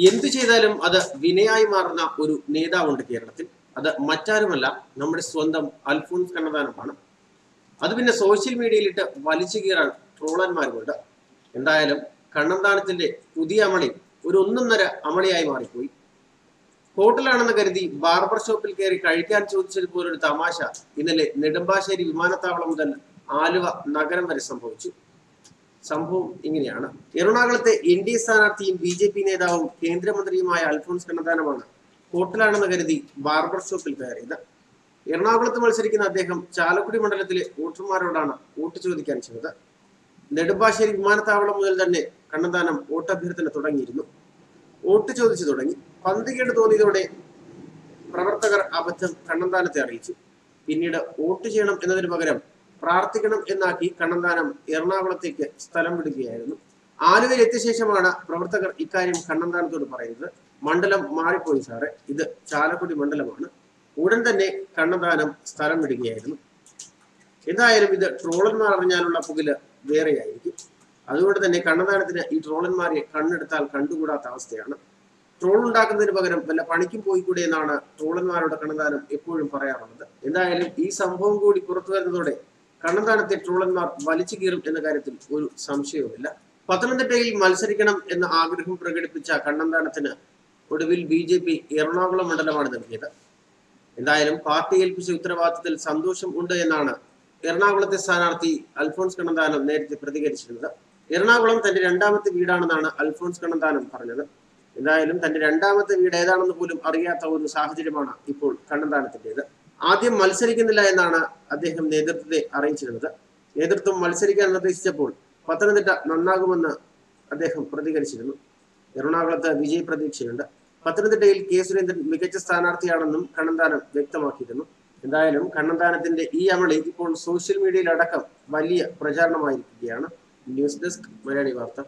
എന്തു ചെയ്താലും അത് വിനയായി മാറുന്ന ഒരു നേതാവുണ്ട് കേരളത്തിൽ. അത് മറ്റാരുമല്ല, നമ്മുടെ സ്വന്തം അൽഫോൺസ് കണ്ണന്താനമാണ്. അത് പിന്നെ സോഷ്യൽ മീഡിയയിലിട്ട് വലിച്ചു കീറാൻ ട്രോളന്മാരുമുണ്ട്. എന്തായാലും കണ്ണന്താനത്തിന്റെ പുതിയ അമളി ഒരു ഒന്നൊന്നര അമളിയായി മാറിപ്പോയി. ഹോട്ടലാണെന്ന് കരുതി ബാർബർ ഷോപ്പിൽ കയറി കഴിക്കാൻ ചോദിച്ചതുപോലൊരു തമാശ ഇന്നലെ നെടുമ്പാശ്ശേരി വിമാനത്താവളം മുതൽ ആലുവ നഗരം വരെ സംഭവിച്ചു. സംഭവം ഇങ്ങനെയാണ്. എറണാകുളത്തെ NDA സ്ഥാനാർത്ഥിയും BJP നേതാവും കേന്ദ്രമന്ത്രിയുമായ അൽഫോൺസ് കണ്ണന്താനമാണ് ഹോട്ടലാണെന്ന് കരുതി ബാർബർ ഷോപ്പിൽ കയറിയത്. എറണാകുളത്ത് മത്സരിക്കുന്ന അദ്ദേഹം ചാലക്കുടി മണ്ഡലത്തിലെ വോട്ടർമാരോടാണ് വോട്ട് ചോദിക്കാൻ ചെന്നത്. നെടുമ്പാശ്ശേരി വിമാനത്താവളം മുതൽ തന്നെ കണ്ണന്താനം വോട്ടഭ്യർത്ഥന തുടങ്ങിയിരുന്നു. വോട്ട് ചോദിച്ചു തുടങ്ങി. പന്തികേട് തോന്നിയതോടെ പ്രവർത്തകർ അബദ്ധം കണ്ണന്താനത്തെ അറിയിച്ചു. പിന്നീട് വോട്ട് ചെയ്യണം എന്നതിന് പകരം പ്രാർത്ഥിക്കണം എന്നാക്കി കണ്ണന്താനം എറണാകുളത്തേക്ക് സ്ഥലം വിടുകയായിരുന്നു. ആലുവയിൽ എത്തിയ ശേഷമാണ് പ്രവർത്തകർ ഇക്കാര്യം കണ്ണന്താനത്തോട് പറയുന്നത്. മണ്ഡലം മാറിപ്പോയി സാറേ, ഇത് ചാലക്കുടി മണ്ഡലമാണ്. ഉടൻ തന്നെ കണ്ണന്താനം സ്ഥലം വിടുകയായിരുന്നു. എന്തായാലും ഇത് ട്രോളന്മാർ അറിഞ്ഞാലുള്ള പുകില് വേറെയായിരിക്കും. അതുകൊണ്ട് തന്നെ കണ്ണന്താനത്തിന് ഈ ട്രോളന്മാരെ കണ്ണെടുത്താൽ കണ്ടുകൂടാത്ത അവസ്ഥയാണ്. ട്രോൾ ഉണ്ടാക്കുന്നതിന് പകരം വല്ല പണിക്കും പോയിക്കൂടെ എന്നാണ് ട്രോളന്മാരോട് കണ്ണന്താനം എപ്പോഴും പറയാറുള്ളത്. എന്തായാലും ഈ സംഭവം കൂടി പുറത്തു വരുന്നതോടെ കണ്ണന്താനത്തെ ട്രോളന്മാർ വലിച്ചു കീറും എന്ന കാര്യത്തിൽ ഒരു സംശയവുമില്ല. പത്തനംതിട്ടയിൽ മത്സരിക്കണം എന്ന ആഗ്രഹം പ്രകടിപ്പിച്ച കണ്ണന്താനത്തിന് ഒടുവിൽ BJP എറണാകുളം മണ്ഡലമാണ് നൽകിയത്. എന്തായാലും പാർട്ടി ഏൽപ്പിച്ച ഉത്തരവാദിത്തത്തിൽ സന്തോഷം ഉണ്ട് എന്നാണ് എറണാകുളത്തെ സ്ഥാനാർത്ഥി അൽഫോൺസ് കണ്ണന്താനം നേരത്തെ പ്രതികരിച്ചിരുന്നത്. എറണാകുളം തന്റെ രണ്ടാമത്തെ വീടാണെന്നാണ് അൽഫോൺസ് കണ്ണന്താനം പറഞ്ഞത്. എന്തായാലും തന്റെ രണ്ടാമത്തെ വീട് ഏതാണെന്ന് പോലും അറിയാത്ത ഒരു സാഹചര്യമാണ് ഇപ്പോൾ കണ്ണന്താനത്തിൻ്റെത്. ആദ്യം മത്സരിക്കുന്നില്ല എന്നാണ് അദ്ദേഹം നേതൃത്വത്തെ അറിയിച്ചിരുന്നത്. നേതൃത്വം മത്സരിക്കാൻ നിർദ്ദേശിച്ചപ്പോൾ പത്തനംതിട്ട നന്നാകുമെന്ന് അദ്ദേഹം പ്രതികരിച്ചിരുന്നു. എറണാകുളത്ത് വിജയ പ്രതീക്ഷയുണ്ട്. പത്തനംതിട്ടയിൽ K. സുരേന്ദ്രൻ മികച്ച സ്ഥാനാർത്ഥിയാണെന്നും കണ്ണന്താനം വ്യക്തമാക്കിയിരുന്നു. എന്തായാലും കണ്ണന്താനത്തിന്റെ ഈ അമളി ഇപ്പോൾ സോഷ്യൽ മീഡിയയിലടക്കം വലിയ പ്രചാരണമായിരിക്കുകയാണ്. ന്യൂസ് ഡെസ്ക് മലയാളി വാർത്ത.